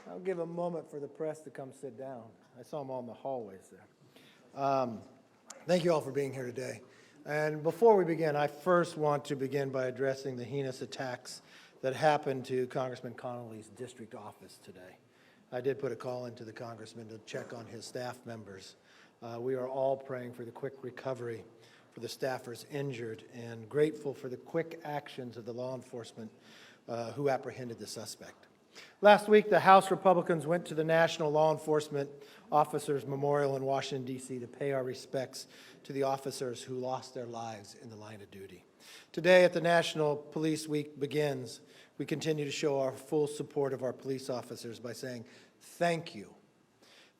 I'll give a moment for the press to come sit down. I saw them all in the hallways there. Thank you all for being here today. And before we begin, I first want to begin by addressing the heinous attacks that happened to Congressman Connolly's district office today. I did put a call into the congressman to check on his staff members. We are all praying for the quick recovery for the staffers injured and grateful for the quick actions of the law enforcement who apprehended the suspect. Last week, the House Republicans went to the National Law Enforcement Officers Memorial in Washington, D.C. to pay our respects to the officers who lost their lives in the line of duty. Today, at the National Police Week begins, we continue to show our full support of our police officers by saying thank you.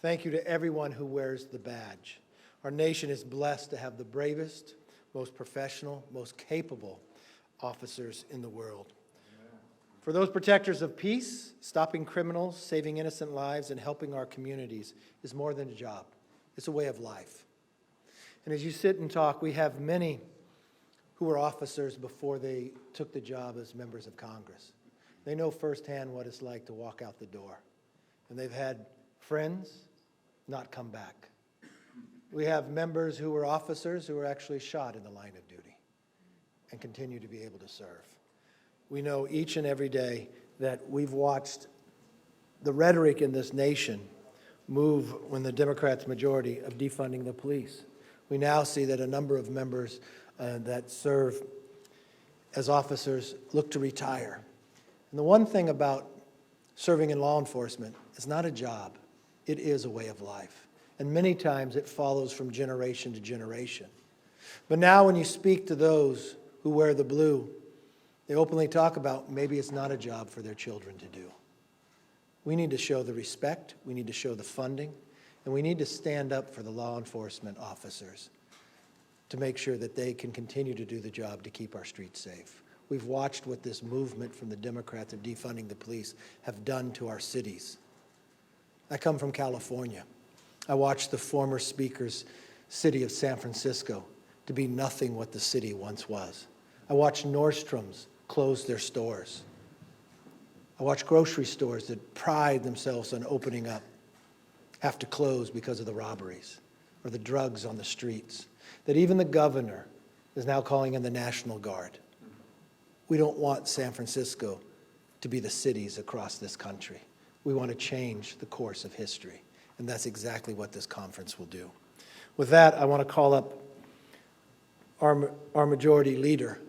Thank you to everyone who wears the badge. Our nation is blessed to have the bravest, most professional, most capable officers in the world. For those protectors of peace, stopping criminals, saving innocent lives, and helping our communities is more than a job. It's a way of life. And as you sit and talk, we have many who were officers before they took the job as members of Congress. They know firsthand what it's like to walk out the door. And they've had friends not come back. We have members who were officers who were actually shot in the line of duty and continue to be able to serve. We know each and every day that we've watched the rhetoric in this nation move when the Democrats' majority of defunding the police. We now see that a number of members that serve as officers look to retire. And the one thing about serving in law enforcement is not a job, it is a way of life. And many times it follows from generation to generation. But now when you speak to those who wear the blue, they openly talk about maybe it's not a job for their children to do. We need to show the respect, we need to show the funding, and we need to stand up for the law enforcement officers to make sure that they can continue to do the job to keep our streets safe. We've watched what this movement from the Democrats of defunding the police have done to our cities. I come from California. I watched the former speaker's city of San Francisco to be nothing what the city once was. I watched Nordstrom's close their stores. I watched grocery stores that pride themselves on opening up have to close because of the robberies or the drugs on the streets, that even the governor is now calling in the National Guard. We don't want San Francisco to be the cities across this country. We want to change the course of history, and that's exactly what this conference will do. With that, I want to call up our majority leader,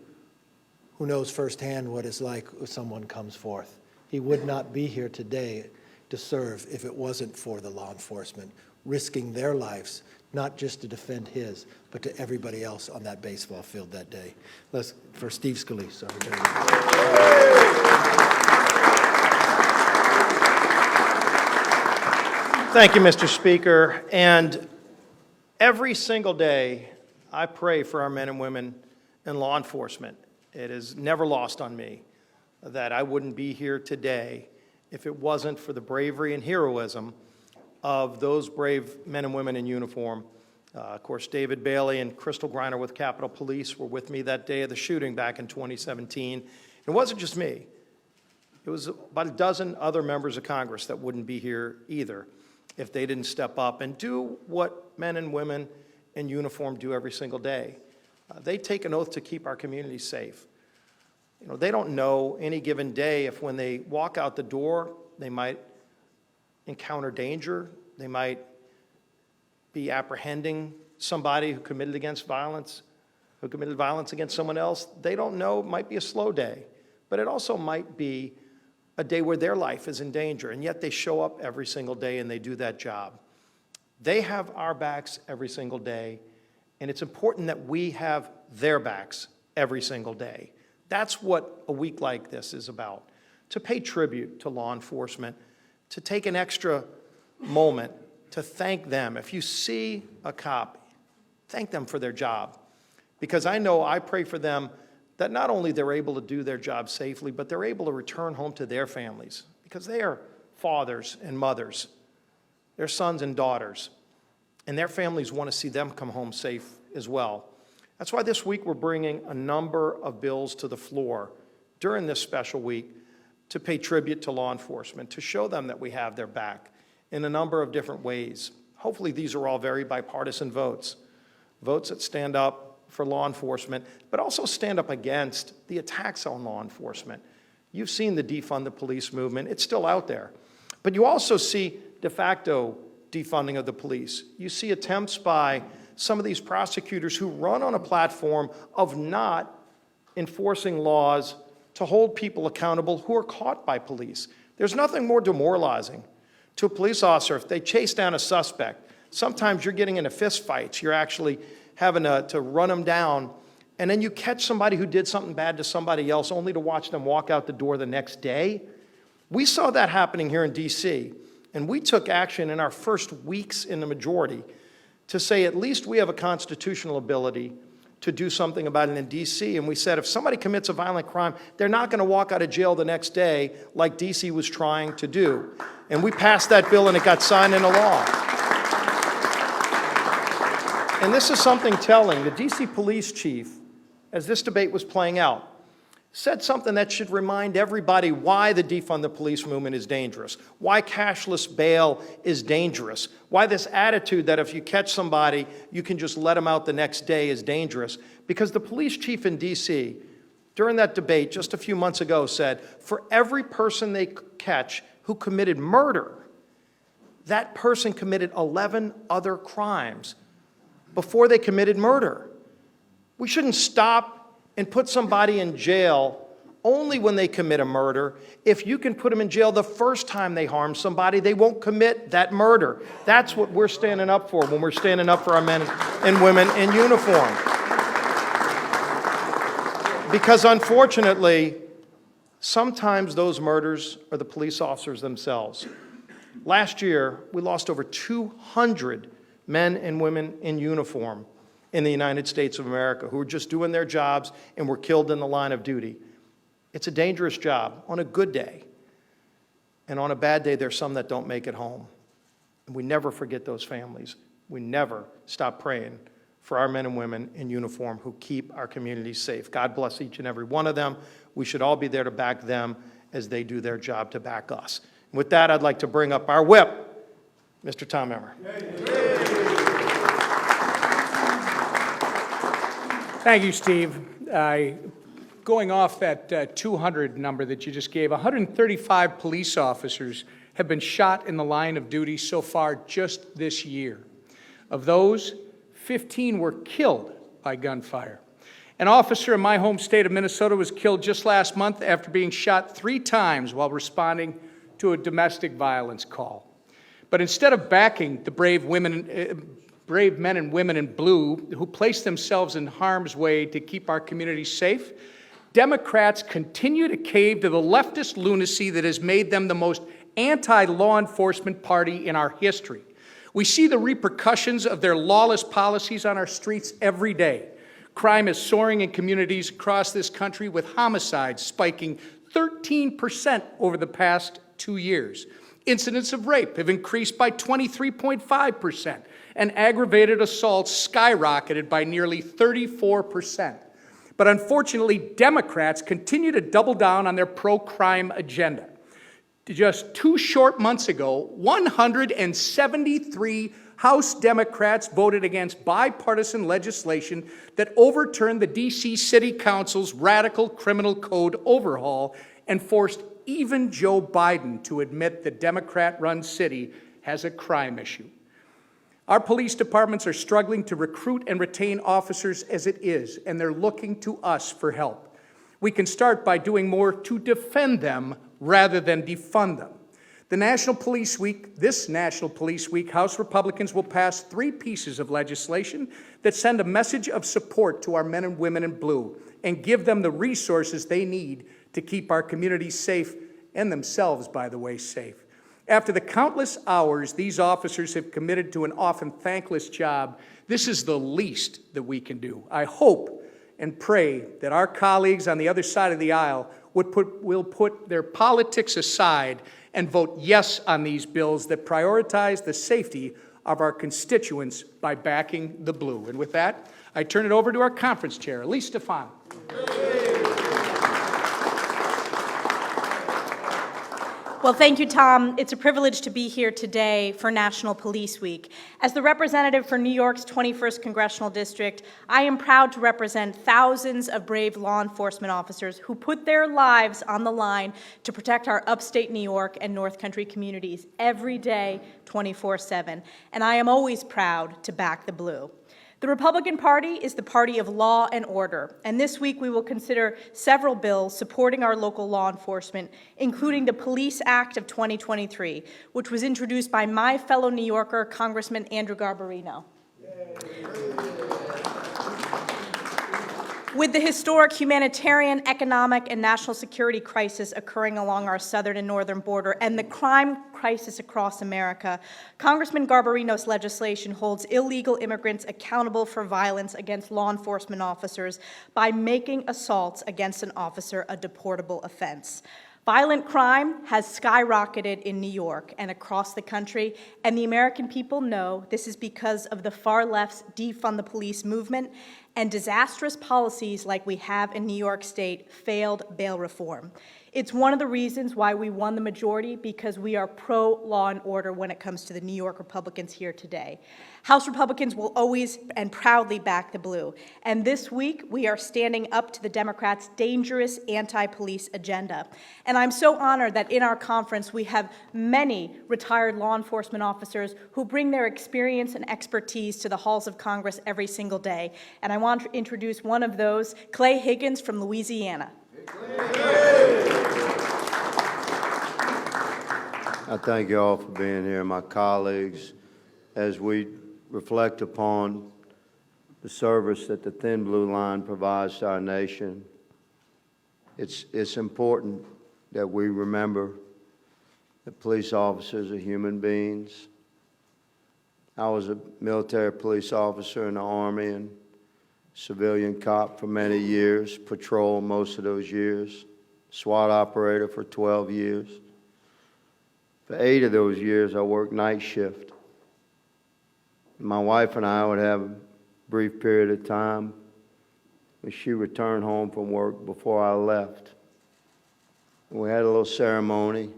who knows firsthand what it's like if someone comes forth. He would not be here today to serve if it wasn't for the law enforcement, risking their lives, not just to defend his, but to everybody else on that baseball field that day. For Steve Scalise. Thank you, Mr. Speaker. And every single day, I pray for our men and women in law enforcement. It is never lost on me that I wouldn't be here today if it wasn't for the bravery and heroism of those brave men and women in uniform. Of course, David Bailey and Crystal Griner with Capitol Police were with me that day of the shooting back in 2017. It wasn't just me. It was about a dozen other members of Congress that wouldn't be here either if they didn't step up and do what men and women in uniform do every single day. They take an oath to keep our communities safe. You know, they don't know any given day if when they walk out the door, they might encounter danger, they might be apprehending somebody who committed violence against someone else. They don't know. It might be a slow day, but it also might be a day where their life is in danger, and yet they show up every single day and they do that job. They have our backs every single day, and it's important that we have their backs every single day. That's what a week like this is about, to pay tribute to law enforcement, to take an extra moment to thank them. If you see a cop, thank them for their job, because I pray for them that not only they're able to do their job safely, but they're able to return home to their families, because they are fathers and mothers, their sons and daughters, and their families want to see them come home safe as well. That's why this week we're bringing a number of bills to the floor during this special week to pay tribute to law enforcement, to show them that we have their back in a number of different ways. Hopefully these are all very bipartisan votes, votes that stand up for law enforcement, but also stand up against the attacks on law enforcement. You've seen the defund the police movement. It's still out there. But you also see de facto defunding of the police. You see attempts by some of these prosecutors who run on a platform of not enforcing laws to hold people accountable who are caught by police. There's nothing more demoralizing to a police officer if they chase down a suspect. Sometimes you're getting into fist fights. You're actually having to run them down, and then you catch somebody who did something bad to somebody else only to watch them walk out the door the next day. We saw that happening here in D.C., and we took action in our first weeks in the majority to say at least we have a constitutional ability to do something about it in D.C. And we said if somebody commits a violent crime, they're not going to walk out of jail the next day like D.C. was trying to do. And we passed that bill and it got signed into law. And this is something telling. The D.C. police chief, as this debate was playing out, said something that should remind everybody why the defund the police movement is dangerous, why cashless bail is dangerous, why this attitude that if you catch somebody, you can just let them out the next day is dangerous. Because the police chief in D.C., during that debate just a few months ago, said, for every person they catch who committed murder, that person committed 11 other crimes before they committed murder. We shouldn't stop and put somebody in jail only when they commit a murder. If you can put them in jail the first time they harm somebody, they won't commit that murder. That's what we're standing up for when we're standing up for our men and women in uniform. Because unfortunately, sometimes those murders are the police officers themselves. Last year, we lost over 200 men and women in uniform in the United States of America who were just doing their jobs and were killed in the line of duty. It's a dangerous job on a good day. And on a bad day, there's some that don't make it home. And we never forget those families. We never stop praying for our men and women in uniform who keep our communities safe. God bless each and every one of them. We should all be there to back them as they do their job to back us. And with that, I'd like to bring up our whip, Mr. Tom Emmer. Thank you, Steve. Going off that 200 number that you just gave, 135 police officers have been shot in the line of duty so far just this year. Of those, 15 were killed by gunfire. An officer in my home state of Minnesota was killed just last month after being shot 3 times while responding to a domestic violence call. But instead of backing the brave men and women in blue who place themselves in harm's way to keep our communities safe, Democrats continue to cave to the leftist lunacy that has made them the most anti-law enforcement party in our history. We see the repercussions of their lawless policies on our streets every day. Crime is soaring in communities across this country, with homicides spiking 13% over the past 2 years. Incidents of rape have increased by 23.5%, and aggravated assaults skyrocketed by nearly 34%. But unfortunately, Democrats continue to double down on their pro-crime agenda. Just 2 short months ago, 173 House Democrats voted against bipartisan legislation that overturned the D.C. City Council's radical criminal code overhaul and forced even Joe Biden to admit the Democrat-run city has a crime issue. Our police departments are struggling to recruit and retain officers as it is, and they're looking to us for help. We can start by doing more to defend them rather than defund them. This National Police Week, House Republicans will pass 3 pieces of legislation that send a message of support to our men and women in blue and give them the resources they need to keep our communities safe, and themselves, by the way, safe. After the countless hours these officers have committed to an often thankless job, this is the least that we can do. I hope and pray that our colleagues on the other side of the aisle will put their politics aside and vote yes on these bills that prioritize the safety of our constituents by backing the blue. And with that, I turn it over to our conference chair, Elise Stefan. Well, thank you, Tom. It's a privilege to be here today for National Police Week. As the representative for New York's 21st Congressional District, I am proud to represent thousands of brave law enforcement officers who put their lives on the line to protect our upstate New York and North Country communities every day, 24/7. And I am always proud to back the blue. The Republican Party is the party of law and order, and this week we will consider several bills supporting our local law enforcement, including the Police Act of 2023, which was introduced by my fellow New Yorker, Congressman Andrew Garbarino. With the historic humanitarian, economic, and national security crisis occurring along our southern and northern border and the crime crisis across America, Congressman Garbarino's legislation holds illegal immigrants accountable for violence against law enforcement officers by making assaults against an officer a deportable offense. Violent crime has skyrocketed in New York and across the country, and the American people know this is because of the far left's defund the police movement and disastrous policies like we have in New York State, failed bail reform. It's one of the reasons why we won the majority, because we are pro-law and order when it comes to the New York Republicans here today. House Republicans will always and proudly back the blue. And this week, we are standing up to the Democrats' dangerous anti-police agenda. And I'm so honored that in our conference, we have many retired law enforcement officers who bring their experience and expertise to the halls of Congress every single day. And I want to introduce one of those, Clay Higgins from Louisiana. I thank you all for being here, my colleagues, as we reflect upon the service that the Thin Blue Line provides to our nation. It's important that we remember that police officers are human beings. I was a military police officer in the Army and civilian cop for many years, patrol most of those years, SWAT operator for 12 years. For 8 of those years, I worked night shift. My wife and I would have a brief period of time when she returned home from work before I left. And we had a little ceremony,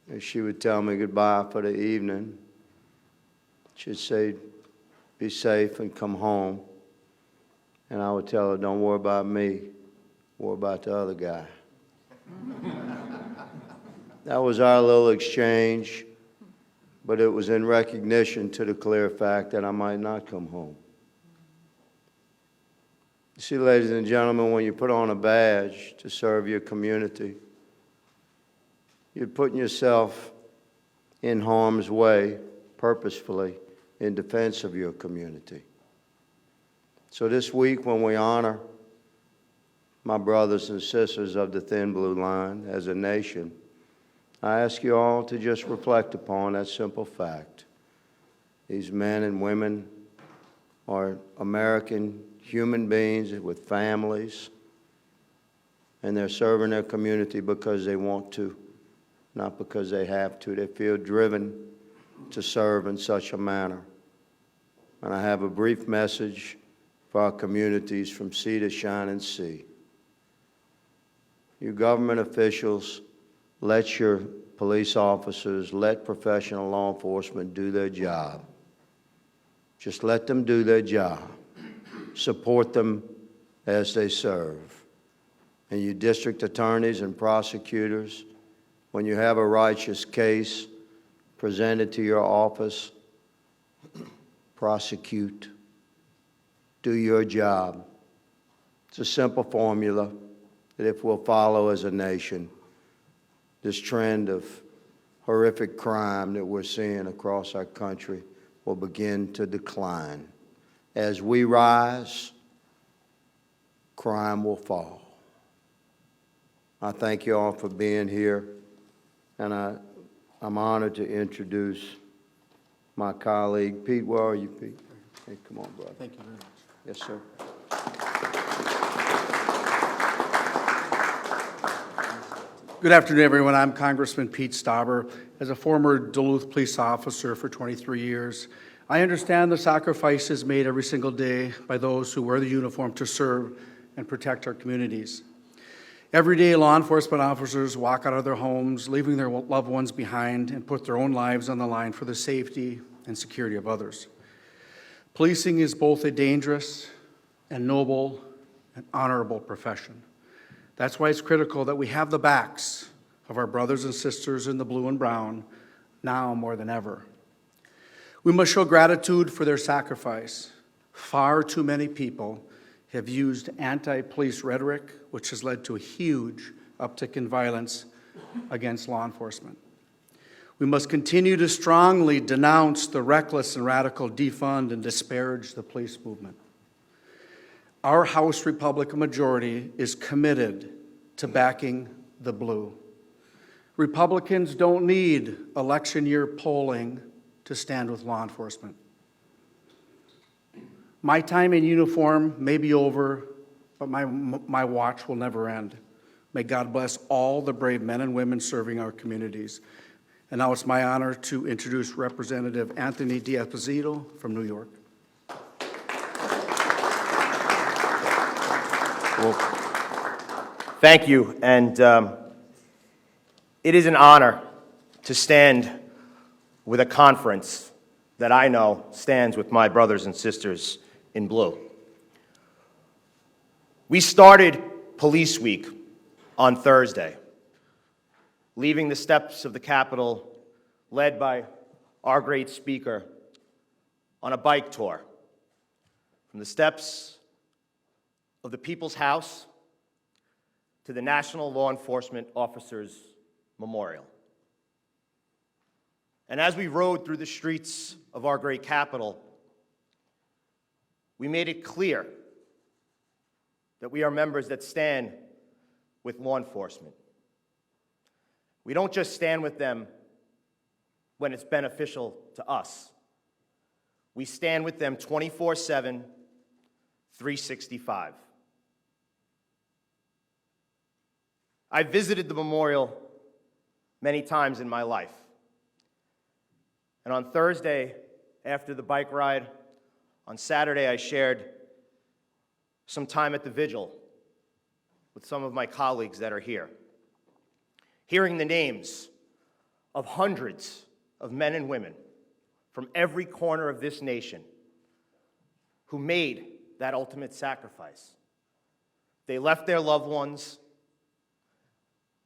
and she would tell me goodbye for the evening. She'd say, "Be safe and come home." And I would tell her, "Don't worry about me, worry about the other guy." That was our little exchange, but it was in recognition to the clear fact that I might not come home. You see, ladies and gentlemen, when you put on a badge to serve your community, you're putting yourself in harm's way purposefully in defense of your community. So this week, when we honor my brothers and sisters of the Thin Blue Line as a nation, I ask you all to just reflect upon that simple fact. These men and women are American human beings with families, and they're serving their community because they want to, not because they have to. They feel driven to serve in such a manner. And I have a brief message for our communities from sea to shining sea. You government officials, let your police officers, let professional law enforcement do their job. Just let them do their job. Support them as they serve. And you district attorneys and prosecutors, when you have a righteous case presented to your office, prosecute. Do your job. It's a simple formula that if we'll follow as a nation, this trend of horrific crime that we're seeing across our country will begin to decline. As we rise, crime will fall. I thank you all for being here, and I'm honored to introduce my colleague, Pete. Where are you, Pete? Hey, come on, brother. Thank you very much. Yes, sir. Good afternoon, everyone. I'm Congressman Pete Stauber. As a former Duluth police officer for 23 years, I understand the sacrifices made every single day by those who wear the uniform to serve and protect our communities. Every day, law enforcement officers walk out of their homes, leaving their loved ones behind, and put their own lives on the line for the safety and security of others. Policing is both a dangerous and noble and honorable profession. That's why it's critical that we have the backs of our brothers and sisters in the blue and brown now more than ever. We must show gratitude for their sacrifice. Far too many people have used anti-police rhetoric, which has led to a huge uptick in violence against law enforcement. We must continue to strongly denounce the reckless and radical defund and disparage the police movement. Our House Republican majority is committed to backing the blue. Republicans don't need election year polling to stand with law enforcement. My time in uniform may be over, but my watch will never end. May God bless all the brave men and women serving our communities. And now it's my honor to introduce Representative Anthony D'Esposito from New York. Well, thank you, and it is an honor to stand with a conference that I know stands with my brothers and sisters in blue. We started Police Week on Thursday, leaving the steps of the Capitol, led by our great speaker, on a bike tour from the steps of the People's House to the National Law Enforcement Officers Memorial. And as we rode through the streets of our great capital, we made it clear that we are members that stand with law enforcement. We don't just stand with them when it's beneficial to us. We stand with them 24/7, 365. I visited the memorial many times in my life. And on Thursday, after the bike ride, on Saturday, I shared some time at the vigil with some of my colleagues that are here. Hearing the names of hundreds of men and women from every corner of this nation who made that ultimate sacrifice. They left their loved ones,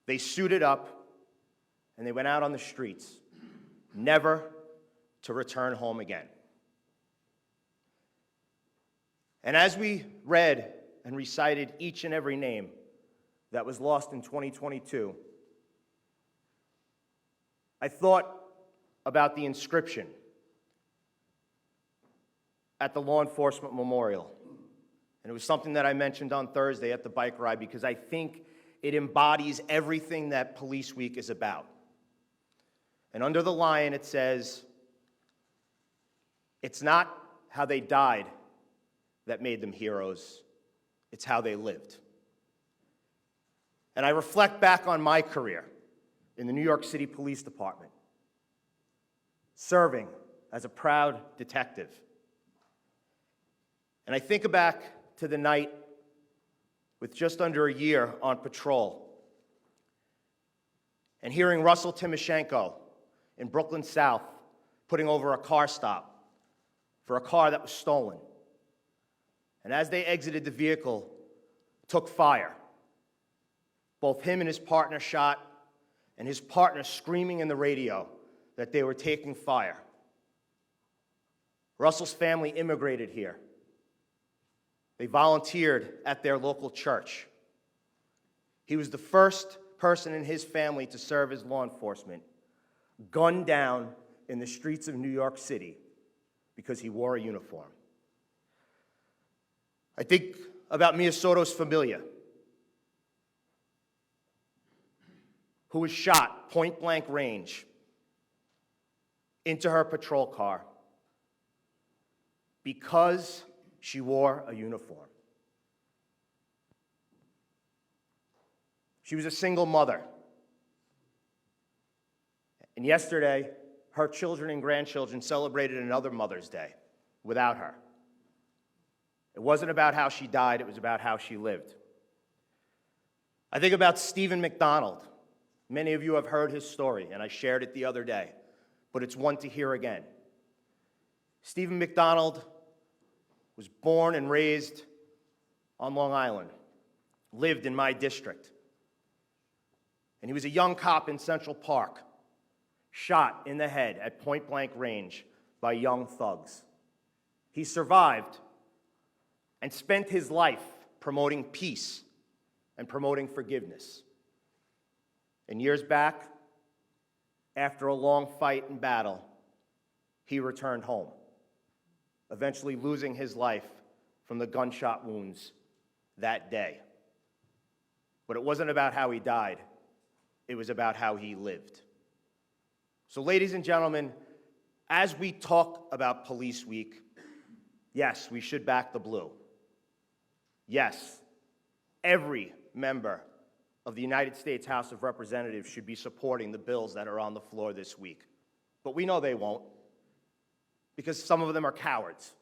they suited up, and they went out on the streets, never to return home again. And as we read and recited each and every name that was lost in 2022, I thought about the inscription at the Law Enforcement Memorial. And it was something that I mentioned on Thursday at the bike ride because I think it embodies everything that Police Week is about. And under the lion it says, "It's not how they died that made them heroes, it's how they lived." And I reflect back on my career in the New York City Police Department, serving as a proud detective. And I think back to the night with just under a year on patrol and hearing Russell Timoshenko in Brooklyn South putting over a car stop for a car that was stolen. And as they exited the vehicle, took fire. Both him and his partner shot, and his partner screaming in the radio that they were taking fire. Russell's family immigrated here. They volunteered at their local church. He was the first person in his family to serve as law enforcement, gunned down in the streets of New York City because he wore a uniform. I think about Mia Soto's familia, who was shot point-blank range into her patrol car because she wore a uniform. She was a single mother. And yesterday, her children and grandchildren celebrated another Mother's Day without her. It wasn't about how she died, it was about how she lived. I think about Stephen McDonald. Many of you have heard his story, and I shared it the other day, but it's one to hear again. Stephen McDonald was born and raised on Long Island, lived in my district. And he was a young cop in Central Park, shot in the head at point-blank range by young thugs. He survived and spent his life promoting peace and promoting forgiveness. And years back, after a long fight and battle, he returned home, eventually losing his life from the gunshot wounds that day. But it wasn't about how he died, it was about how he lived. So, ladies and gentlemen, as we talk about Police Week, yes, we should back the blue. Yes, every member of the United States House of Representatives should be supporting the bills that are on the floor this week. But we know they won't, because some of them are cowards,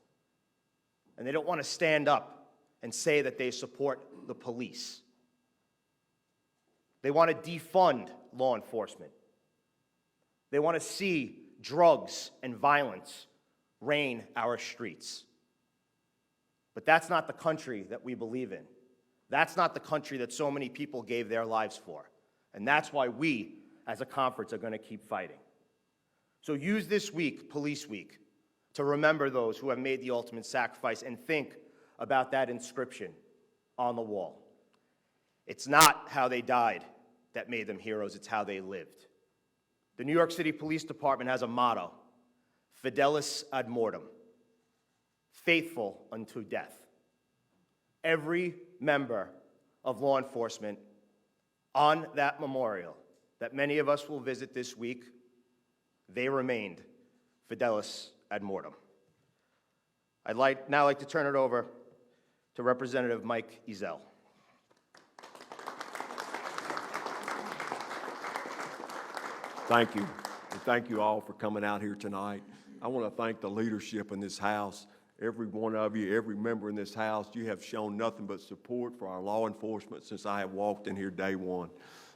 and they don't want to stand up and say that they support the police. They want to defund law enforcement. They want to see drugs and violence reign our streets. But that's not the country that we believe in. That's not the country that so many people gave their lives for. And that's why we, as a conference, are going to keep fighting. So use this week, Police Week, to remember those who have made the ultimate sacrifice and think about that inscription on the wall. It's not how they died that made them heroes, it's how they lived. The New York City Police Department has a motto, Fidelis ad mortem, faithful unto death. Every member of law enforcement on that memorial that many of us will visit this week, they remained Fidelis ad mortem. I'd now like to turn it over to Representative Mike Ezell. Thank you, and thank you all for coming out here tonight. I want to thank the leadership in this House. Every one of you, every member in this House, you have shown nothing but support for our law enforcement since I have walked in here day one.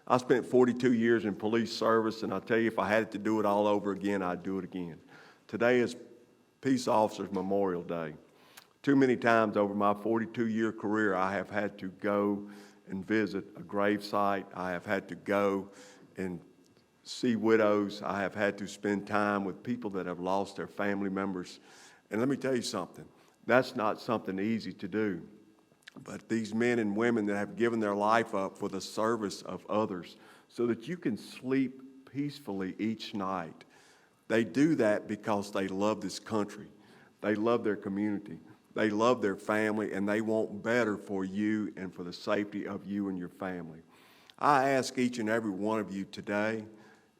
I spent 42 years in police service, and I tell you, if I had to do it all over again, I'd do it again. Today is Peace Officers Memorial Day. Too many times over my 42-year career, I have had to go and visit a grave site. I have had to go and see widows. I have had to spend time with people that have lost their family members. And let me tell you something, that's not something easy to do. But these men and women that have given their life up for the service of others so that you can sleep peacefully each night, they do that because they love this country. They love their community. They love their family, and they want better for you and for the safety of you and your family. I ask each and every one of you today,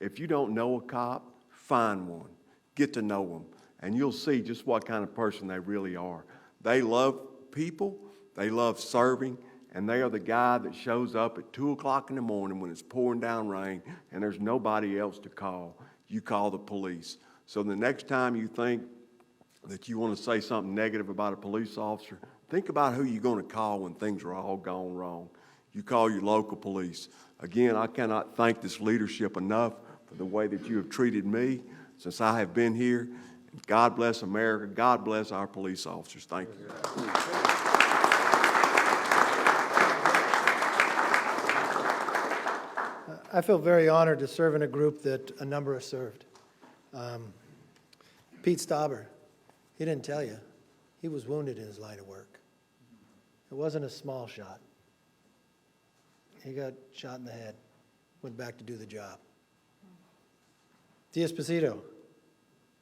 if you don't know a cop, find one. Get to know them, and you'll see just what kind of person they really are. They love people, they love serving, and they are the guy that shows up at 2 o'clock in the morning when it's pouring down rain and there's nobody else to call. You call the police. So the next time you think that you want to say something negative about a police officer, think about who you're going to call when things are all gone wrong. You call your local police. Again, I cannot thank this leadership enough for the way that you have treated me since I have been here. God bless America. God bless our police officers. Thank you. I feel very honored to serve in a group that a number have served. Pete Stauber, he didn't tell you, he was wounded in his line of work. It wasn't a small shot. He got shot in the head, went back to do the job. D'Esposito,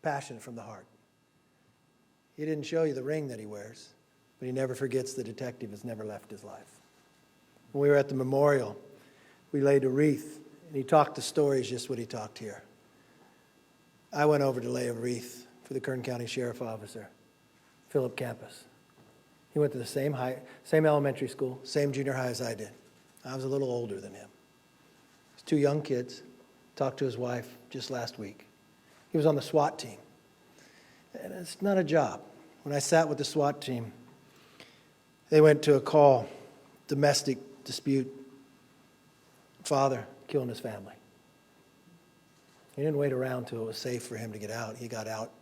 passion from the heart. He didn't show you the ring that he wears, but he never forgets the detective has never left his life. When we were at the memorial, we laid a wreath, and he talked the stories just what he talked here. I went over to lay a wreath for the Kern County Sheriff Officer, Philip Campus. He went to the same elementary school, same junior high as I did. I was a little older than him. It was 2 young kids Talked to his wife just last week. He was on the SWAT team. And it's not a job. When I sat with the SWAT team, they went to a call, domestic dispute, father killing his family. He didn't wait around till it was safe for him to get out. He got out,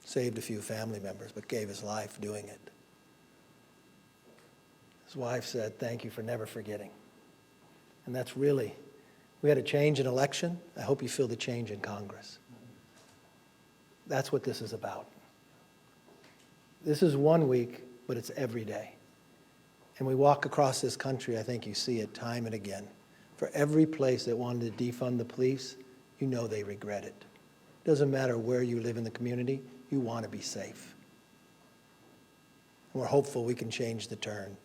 saved a few family members, but gave his life doing it. His wife said, "Thank you for never forgetting." And that's really, we had a change in election. I hope you feel the change in Congress. That's what this is about. This is 1 week, but it's every day. And we walk across this country, I think you see it time and again. For every place that wanted to defund the police, you know they regret it. Doesn't matter where you live in the community, you want to be safe. And we're hopeful we can change the turn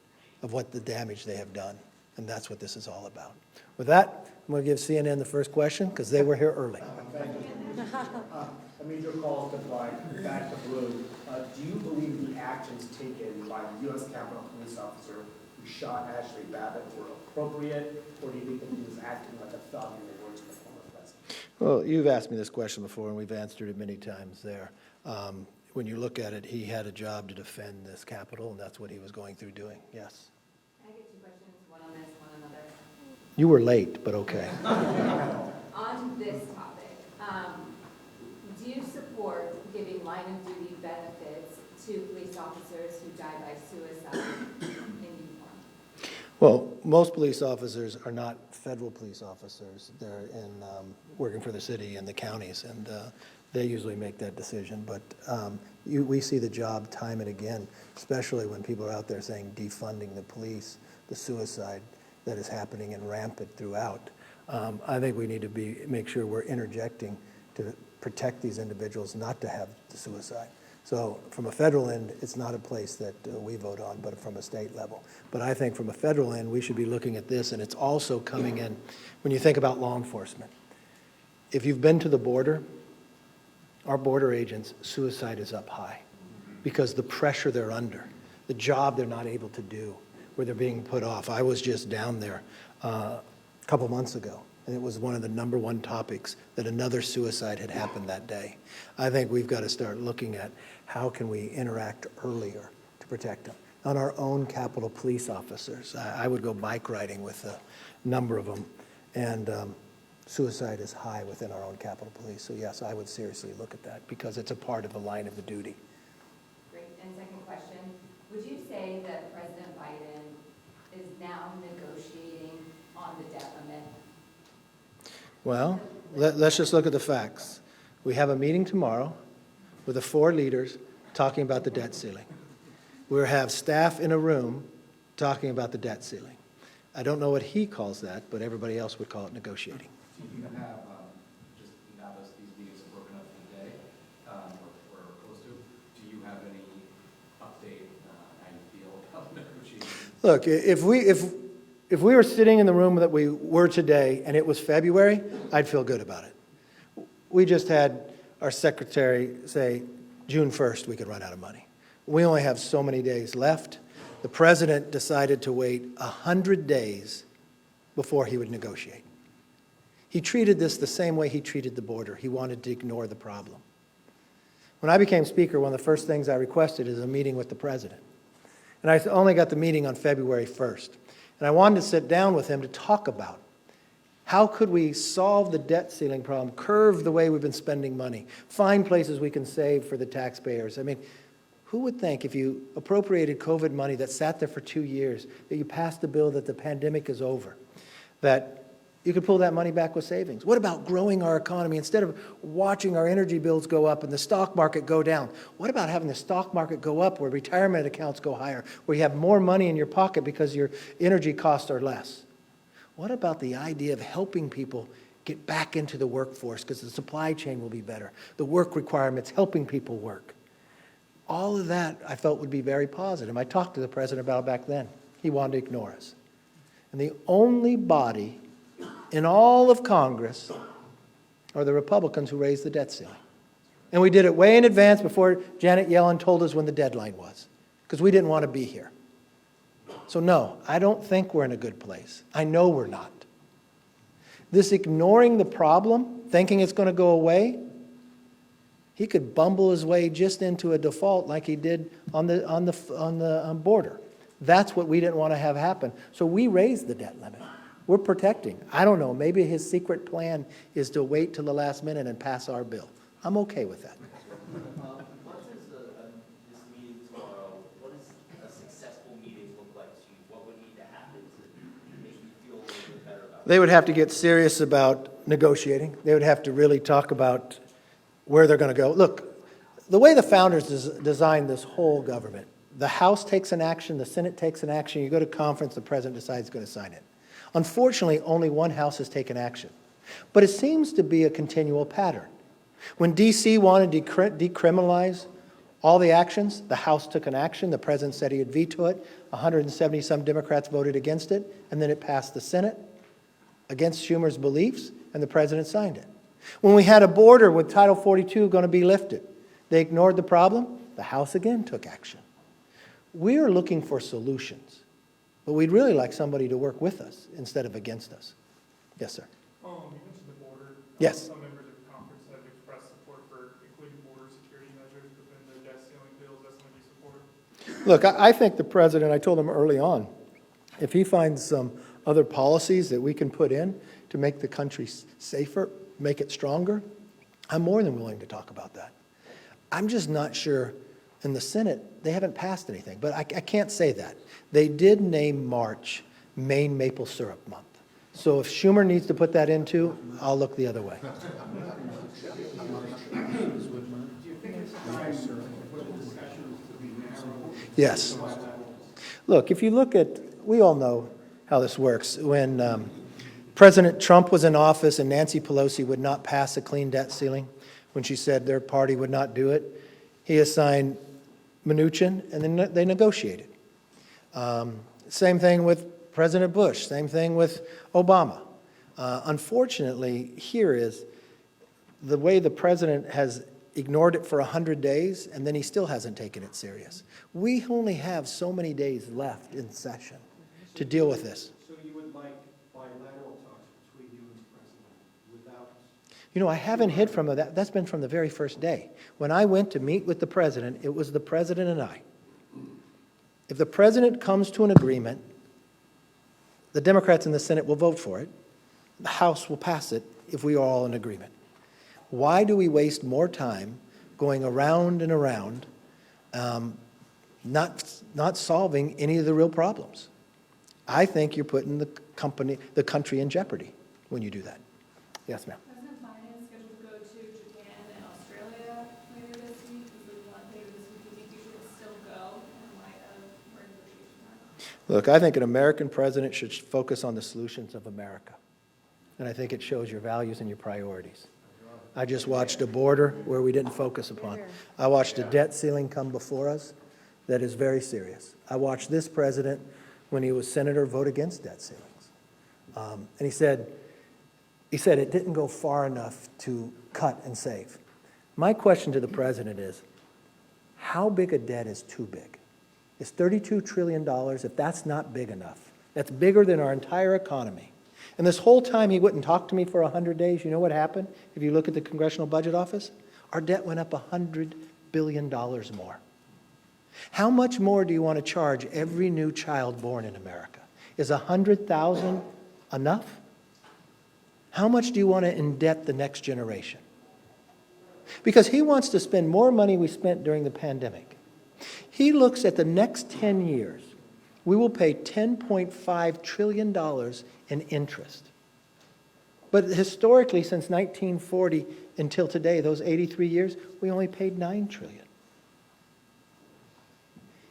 of what the damage they have done. And that's what this is all about. With that, I'm going to give CNN the first question because they were here early. Thank you. Major calls to fly back to blue. Do you believe the actions taken by the U.S. Capitol Police officer who shot Ashley Babbitt were appropriate, or do you think that he was acting like a thug in the words of the former president? Well, you've asked me this question before, and we've answered it many times there. When you look at it, he had a job to defend this Capitol, and that's what he was going through doing, yes. Can I get two questions, one on this, one on another? You were late, but okay. On this topic, do you support giving line-of-duty benefits to police officers who die by suicide in uniform? Well, most police officers are not federal police officers. They're working for the city and the counties, and they usually make that decision. But we see the job time and again, especially when people are out there saying defunding the police, the suicide that is happening and rampant throughout. I think we need to make sure we're interjecting to protect these individuals not to have the suicide. So from a federal end, it's not a place that we vote on, but from a state level. But I think from a federal end, we should be looking at this, and it's also coming in when you think about law enforcement. If you've been to the border, our border agents, suicide is up high because the pressure they're under, the job they're not able to do, where they're being put off. I was just down there a couple months ago, and it was one of the #1 topics that another suicide had happened that day. I think we've got to start looking at how can we interact earlier to protect them. On our own Capitol Police officers, I would go bike riding with a number of them, and suicide is high within our own Capitol Police. So yes, I would seriously look at that because it's a part of the line of the duty. Great. And second question, would you say that President Biden is now negotiating on the debt limit? Well, let's just look at the facts. We have a meeting tomorrow with the 4 leaders talking about the debt ceiling. We'll have staff in a room talking about the debt ceiling. I don't know what he calls that, but everybody else would call it negotiating. Do you have, just now that these meetings are broken up for the day, or close to, do you have any update how you feel about negotiations? Look, if we were sitting in the room that we were today and it was February, I'd feel good about it. We just had our secretary say June 1st we could run out of money. We only have so many days left. The president decided to wait 100 days before he would negotiate. He treated this the same way he treated the border. He wanted to ignore the problem. When I became speaker, one of the first things I requested is a meeting with the president. And I only got the meeting on February 1st. And I wanted to sit down with him to talk about how could we solve the debt ceiling problem, curve the way we've been spending money, find places we can save for the taxpayers. I mean, who would think if you appropriated COVID money that sat there for 2 years, that you passed a bill that the pandemic is over, that you could pull that money back with savings? What about growing our economy? Instead of watching our energy bills go up and the stock market go down, what about having the stock market go up where retirement accounts go higher, where you have more money in your pocket because your energy costs are less? What about the idea of helping people get back into the workforce because the supply chain will be better, the work requirements, helping people work? All of that I felt would be very positive. I talked to the president about it back then. He wanted to ignore us. And the only body in all of Congress are the Republicans who raised the debt ceiling. And we did it way in advance before Janet Yellen told us when the deadline was, because we didn't want to be here. So no, I don't think we're in a good place. I know we're not. This ignoring the problem, thinking it's going to go away, he could bumble his way just into a default like he did on the border. That's what we didn't want to have happen. So we raised the debt limit. We're protecting. I don't know, maybe his secret plan is to wait till the last minute and pass our bill. I'm okay with that. What does this meeting tomorrow, what does a successful meeting look like to you? What would need to happen to make you feel a little bit better about it? They would have to get serious about negotiating. They would have to really talk about where they're going to go. Look, the way the founders designed this whole government, the House takes an action, the Senate takes an action, you go to conference, the president decides he's going to sign it. Unfortunately, only one House has taken action. But it seems to be a continual pattern. When D.C. wanted to decriminalize all the actions, the House took an action, the president said he'd veto it, 170-some Democrats voted against it, and then it passed the Senate against Schumer's beliefs, and the president signed it. When we had a border with Title 42 going to be lifted, they ignored the problem, the House again took action. We are looking for solutions, but we'd really like somebody to work with us instead of against us. Yes, sir. You mentioned the border. Yes. Some members of the conference have expressed support for including border security measures within the debt ceiling bills. That's something you support? Look, I think the president, I told him early on, if he finds some other policies that we can put in to make the country safer, make it stronger, I'm more than willing to talk about that. I'm just not sure in the Senate, they haven't passed anything, but I can't say that. They did name March Maine Maple Syrup Month. So if Schumer needs to put that into, I'll look the other way. Yes. Look, if you look at, we all know how this works. When President Trump was in office and Nancy Pelosi would not pass a clean debt ceiling, when she said their party would not do it, he assigned Mnuchin, and then they negotiated. Same thing with President Bush, same thing with Obama. Unfortunately, here is the way the president has ignored it for 100 days, and then he still hasn't taken it serious. We only have so many days left in session to deal with this. So you would like bilateral talks between you and the president without... You know, I haven't hid from that. That's been from the very first day. When I went to meet with the president, it was the president and I. If the president comes to an agreement, the Democrats in the Senate will vote for it. The House will pass it if we are all in agreement. Why do we waste more time going around and around, not solving any of the real problems? I think you're putting the country in jeopardy when you do that. Yes, ma'am. President Biden is scheduled to go to Japan and Australia later this week. He's leaving later this week. Do you think he should still go in light of where negotiations are? Look, I think an American president should focus on the solutions of America. And I think it shows your values and your priorities. I just watched a border where we didn't focus upon. I watched a debt ceiling come before us that is very serious. I watched this president, when he was senator, vote against debt ceilings. And he said it didn't go far enough to cut and save. My question to the president is, how big a debt is too big? Is $32 trillion, if that's not big enough, that's bigger than our entire economy. And this whole time he wouldn't talk to me for 100 days. You know what happened? If you look at the Congressional Budget Office, our debt went up $100 billion more. How much more do you want to charge every new child born in America? Is $100,000 enough? How much do you want to indebt the next generation? Because he wants to spend more money we spent during the pandemic. He looks at the next 10 years. We will pay $10.5 trillion in interest. But historically, since 1940 until today, those 83 years, we only paid $9 trillion.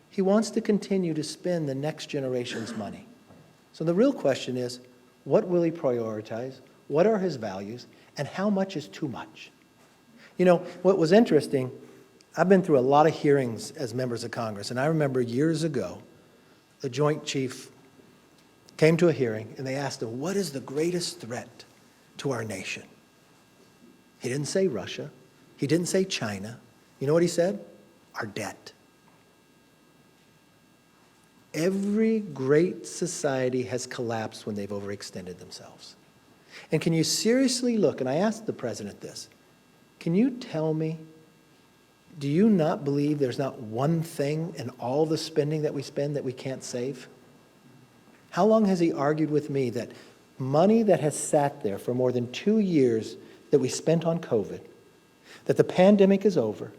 He wants to continue to spend the next generation's money. So the real question is, what will he prioritize? What are his values? And how much is too much? You know, what was interesting, I've been through a lot of hearings as members of Congress, and I remember years ago, the Joint Chief came to a hearing, and they asked him, what is the greatest threat to our nation? He didn't say Russia. He didn't say China. You know what he said? Our debt. Every great society has collapsed when they've overextended themselves. And can you seriously look, and I asked the president this, can you tell me, do you not believe there's not one thing in all the spending that we spend that we can't save? How long has he argued with me that money that has sat there for more than 2 years that we spent on COVID, that the pandemic is over,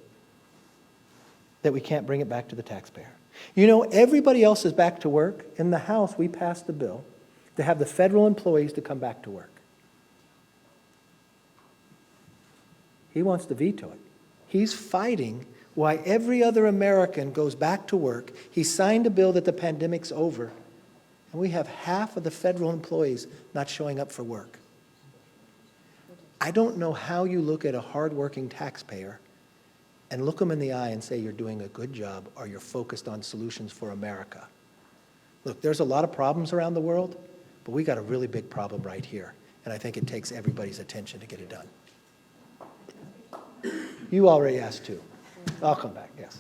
that we can't bring it back to the taxpayer? You know, everybody else is back to work. In the House, we passed a bill to have the federal employees to come back to work. He wants to veto it. He's fighting why every other American goes back to work. He signed a bill that the pandemic's over, and we have half of the federal employees not showing up for work. I don't know how you look at a hardworking taxpayer and look them in the eye and say you're doing a good job or you're focused on solutions for America. Look, there's a lot of problems around the world, but we got a really big problem right here, and I think it takes everybody's attention to get it done. You already asked too. I'll come back, yes.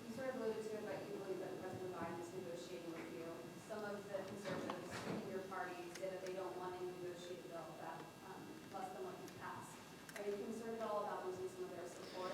You sort of alluded to it, but you believe that President Biden is negotiating with you. Some of the conservatives in your party say that they don't want any negotiated bill that less than what you passed. Are you concerned at all about losing some of their support?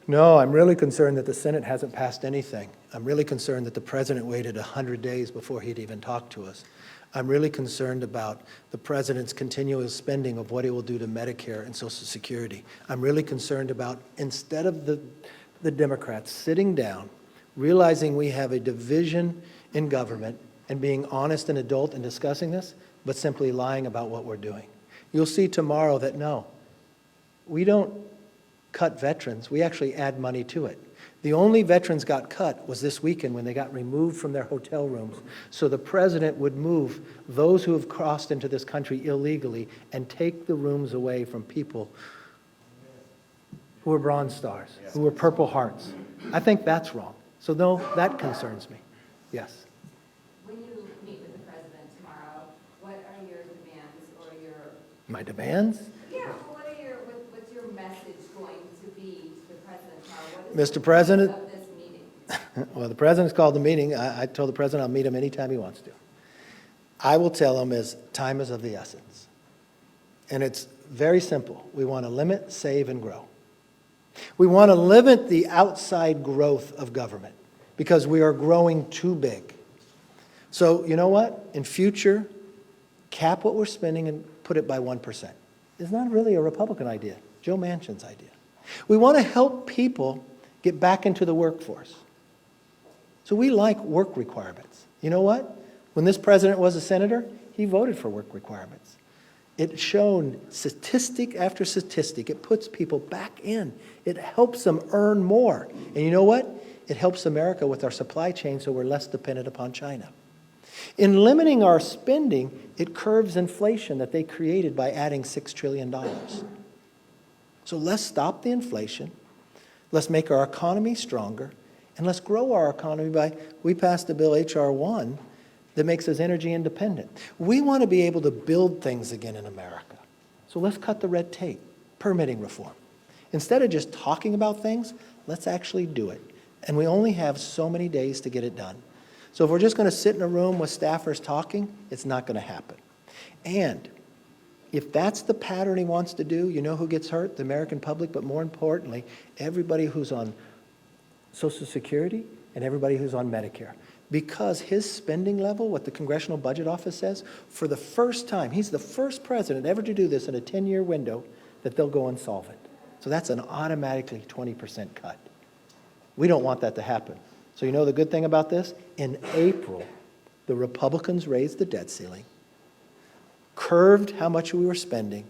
No, I'm really concerned that the Senate hasn't passed anything. I'm really concerned that the president waited 100 days before he'd even talk to us. I'm really concerned about the president's continuous spending of what he will do to Medicare and Social Security. I'm really concerned about, instead of the Democrats sitting down, realizing we have a division in government and being honest and adult in discussing this, but simply lying about what we're doing. You'll see tomorrow that no, we don't cut veterans, we actually add money to it. The only veterans got cut was this weekend when they got removed from their hotel rooms. So the president would move those who have crossed into this country illegally and take the rooms away from people who are Bronze Stars, who are Purple Hearts. I think that's wrong. So no, that concerns me. Yes. When you meet with the president tomorrow, what are your demands or your... My demands? Yeah, what's your message going to be to the president tomorrow? What is Mr. President, the purpose of this meeting? well, the president's called the meeting. I told the president I'll meet him anytime he wants to. I will tell him time is of the essence. And it's very simple. We want to limit, save, and grow. We want to limit the outside growth of government because we are growing too big. So you know what? In future, cap what we're spending and put it by 1%. It's not really a Republican idea. Joe Manchin's idea. We want to help people get back into the workforce. So we like work requirements. You know what? When this president was a senator, he voted for work requirements. It's shown statistic after statistic. It puts people back in. It helps them earn more. And you know what? It helps America with our supply chain so we're less dependent upon China. In limiting our spending, it curbs inflation that they created by adding $6 trillion. So let's stop the inflation. Let's make our economy stronger. And let's grow our economy by, we passed a bill, H.R. 1, that makes us energy independent. We want to be able to build things again in America. So let's cut the red tape, permitting reform. Instead of just talking about things, let's actually do it. And we only have so many days to get it done. So if we're just going to sit in a room with staffers talking, it's not going to happen. And if that's the pattern he wants to do, you know who gets hurt? The American public, but more importantly, everybody who's on Social Security and everybody who's on Medicare. Because his spending level, what the Congressional Budget Office says, for the first time, he's the first president ever to do this in a 10-year window, that they'll go insolvent. So that's an automatically 20% cut. We don't want that to happen. So you know the good thing about this? In April, the Republicans raised the debt ceiling, curved how much we were spending,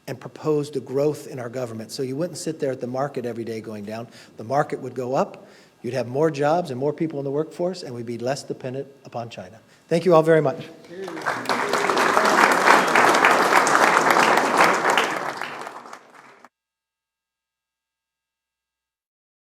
and proposed a growth in our government. So you wouldn't sit there at the market every day going down. The market would go up. You'd have more jobs and more people in the workforce, and we'd be less dependent upon China. Thank you all very much.